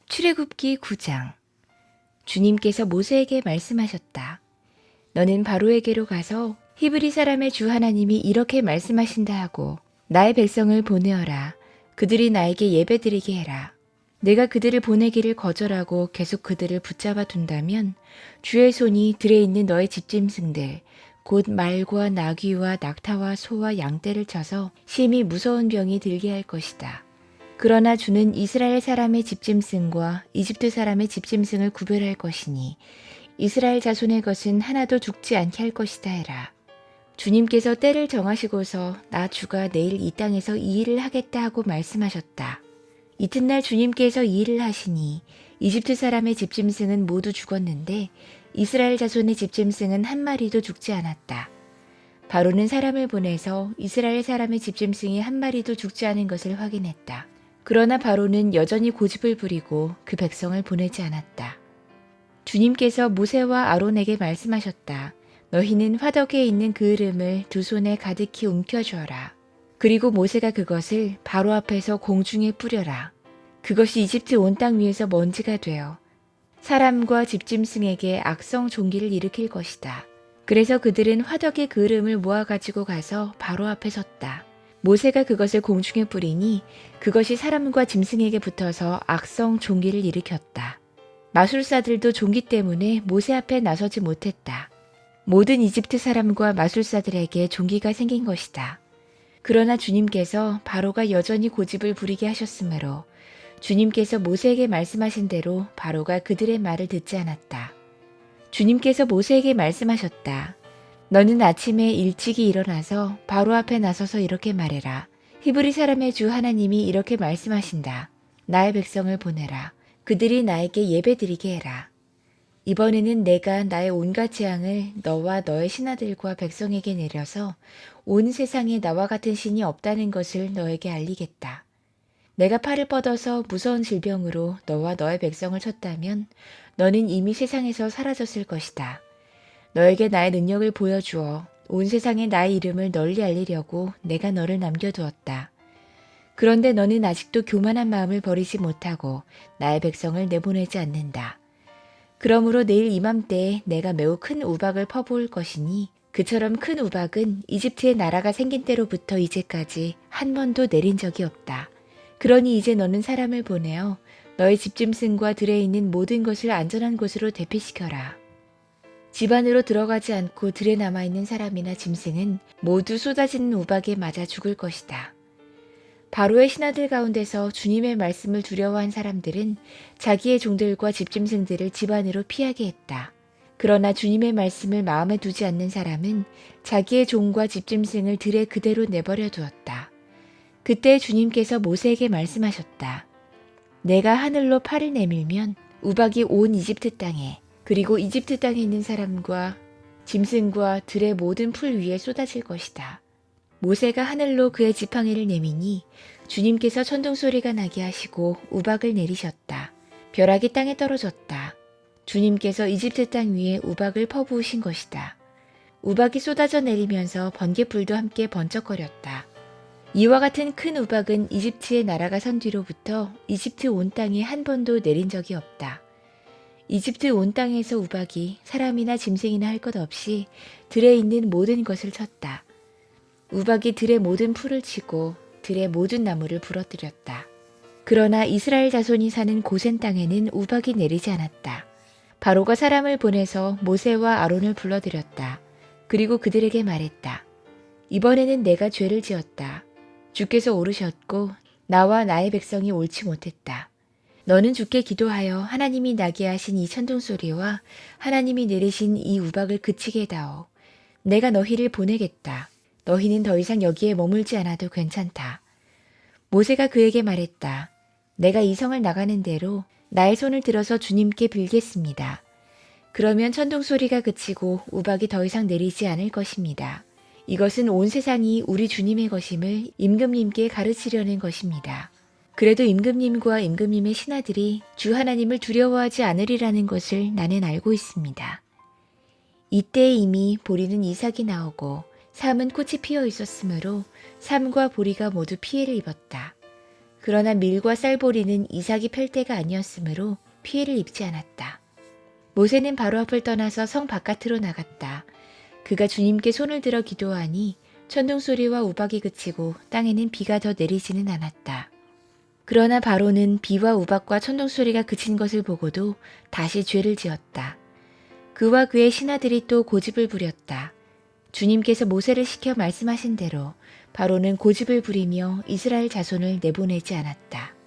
출애굽기 9장. 주님께서 모세에게 말씀하셨다. 너는 바로에게로 가서 히브리 사람의 주 하나님이 이렇게 말씀하신다 하고 나의 백성을 보내어라. 그들이 나에게 예배드리게 해라. 내가 그들을 보내기를 거절하고 계속 그들을 붙잡아 둔다면 주의 손이 들에 있는 너의 집짐승들 곧 말과 나귀와 낙타와 소와 양떼를 쳐서 심히 무서운 병이 들게 할 것이다. 그러나 주는 이스라엘 사람의 집짐승과 이집트 사람의 집짐승을 구별할 것이니 이스라엘 자손의 것은 하나도 죽지 않게 할 것이다 해라. 주님께서 때를 정하시고서 나 주가 내일 이 땅에서 이 일을 하겠다 하고 말씀하셨다. 이튿날 주님께서 이 일을 하시니 이집트 사람의 집짐승은 모두 죽었는데 이스라엘 자손의 집짐승은 한 마리도 죽지 않았다. 바로는 사람을 보내서 이스라엘 사람의 집짐승이 한 마리도 죽지 않은 것을 확인했다. 그러나 바로는 여전히 고집을 부리고 그 백성을 보내지 않았다. 주님께서 모세와 아론에게 말씀하셨다. 너희는 화덕에 있는 그을음을 두 손에 가득히 움켜쥐어라. 그리고 모세가 그것을 바로 앞에서 공중에 뿌려라. 그것이 이집트 온 땅 위에서 먼지가 되어 사람과 집짐승에게 악성 종기를 일으킬 것이다. 그래서 그들은 화덕의 그을음을 모아가지고 가서 바로 앞에 섰다. 모세가 그것을 공중에 뿌리니 그것이 사람과 짐승에게 붙어서 악성 종기를 일으켰다. 마술사들도 종기 때문에 모세 앞에 나서지 못했다. 모든 이집트 사람과 마술사들에게 종기가 생긴 것이다. 그러나 주님께서 바로가 여전히 고집을 부리게 하셨으므로 주님께서 모세에게 말씀하신 대로 바로가 그들의 말을 듣지 않았다. 주님께서 모세에게 말씀하셨다. 너는 아침에 일찍이 일어나서 바로 앞에 나서서 이렇게 말해라. 히브리 사람의 주 하나님이 이렇게 말씀하신다. 나의 백성을 보내라. 그들이 나에게 예배드리게 해라. 이번에는 내가 나의 온갖 재앙을 너와 너의 신하들과 백성에게 내려서 온 세상에 나와 같은 신이 없다는 것을 너에게 알리겠다. 내가 팔을 뻗어서 무서운 질병으로 너와 너의 백성을 쳤다면 너는 이미 세상에서 사라졌을 것이다. 너에게 나의 능력을 보여주어 온 세상에 나의 이름을 널리 알리려고 내가 너를 남겨두었다. 그런데 너는 아직도 교만한 마음을 버리지 못하고 나의 백성을 내보내지 않는다. 그러므로 내일 이맘때에 내가 매우 큰 우박을 퍼부을 것이니 그처럼 큰 우박은 이집트의 나라가 생긴 때로부터 이제까지 한 번도 내린 적이 없다. 그러니 이제 너는 사람을 보내어 너의 집짐승과 들에 있는 모든 것을 안전한 곳으로 대피시켜라. 집 안으로 들어가지 않고 들에 남아있는 사람이나 짐승은 모두 쏟아지는 우박에 맞아 죽을 것이다. 바로의 신하들 가운데서 주님의 말씀을 두려워한 사람들은 자기의 종들과 집짐승들을 집 안으로 피하게 했다. 그러나 주님의 말씀을 마음에 두지 않는 사람은 자기의 종과 집짐승을 들에 그대로 내버려 두었다. 그때 주님께서 모세에게 말씀하셨다. 내가 하늘로 팔을 내밀면 우박이 온 이집트 땅에 그리고 이집트 땅에 있는 사람과 짐승과 들의 모든 풀 위에 쏟아질 것이다. 모세가 하늘로 그의 지팡이를 내미니 주님께서 천둥소리가 나게 하시고 우박을 내리셨다. 벼락이 땅에 떨어졌다. 주님께서 이집트 땅 위에 우박을 퍼부으신 것이다. 우박이 쏟아져 내리면서 번개불도 함께 번쩍거렸다. 이와 같은 큰 우박은 이집트의 나라가 선 뒤로부터 이집트 온 땅에 한 번도 내린 적이 없다. 이집트 온 땅에서 우박이 사람이나 짐승이나 할 것 없이 들에 있는 모든 것을 쳤다. 우박이 들의 모든 풀을 치고 들의 모든 나무를 부러뜨렸다. 그러나 이스라엘 자손이 사는 고센 땅에는 우박이 내리지 않았다. 바로가 사람을 보내서 모세와 아론을 불러들였다. 그리고 그들에게 말했다. 이번에는 내가 죄를 지었다. 주께서 오르셨고 나와 나의 백성이 옳지 못했다. 너는 주께 기도하여 하나님이 나게 하신 이 천둥소리와 하나님이 내리신 이 우박을 그치게 해다오. 내가 너희를 보내겠다. 너희는 더 이상 여기에 머물지 않아도 괜찮다. 모세가 그에게 말했다. 내가 이 성을 나가는 대로 나의 손을 들어서 주님께 빌겠습니다. 그러면 천둥소리가 그치고 우박이 더 이상 내리지 않을 것입니다. 이것은 온 세상이 우리 주님의 것임을 임금님께 가르치려는 것입니다. 그래도 임금님과 임금님의 신하들이 주 하나님을 두려워하지 않으리라는 것을 나는 알고 있습니다. 이때 이미 보리는 이삭이 나오고 삶은 꽃이 피어 있었으므로 삶과 보리가 모두 피해를 입었다. 그러나 밀과 쌀보리는 이삭이 팰 때가 아니었으므로 피해를 입지 않았다. 모세는 바로 앞을 떠나서 성 바깥으로 나갔다. 그가 주님께 손을 들어 기도하니 천둥소리와 우박이 그치고 땅에는 비가 더 내리지는 않았다. 그러나 바로는 비와 우박과 천둥소리가 그친 것을 보고도 다시 죄를 지었다. 그와 그의 신하들이 또 고집을 부렸다. 주님께서 모세를 시켜 말씀하신 대로 바로는 고집을 부리며 이스라엘 자손을 내보내지 않았다.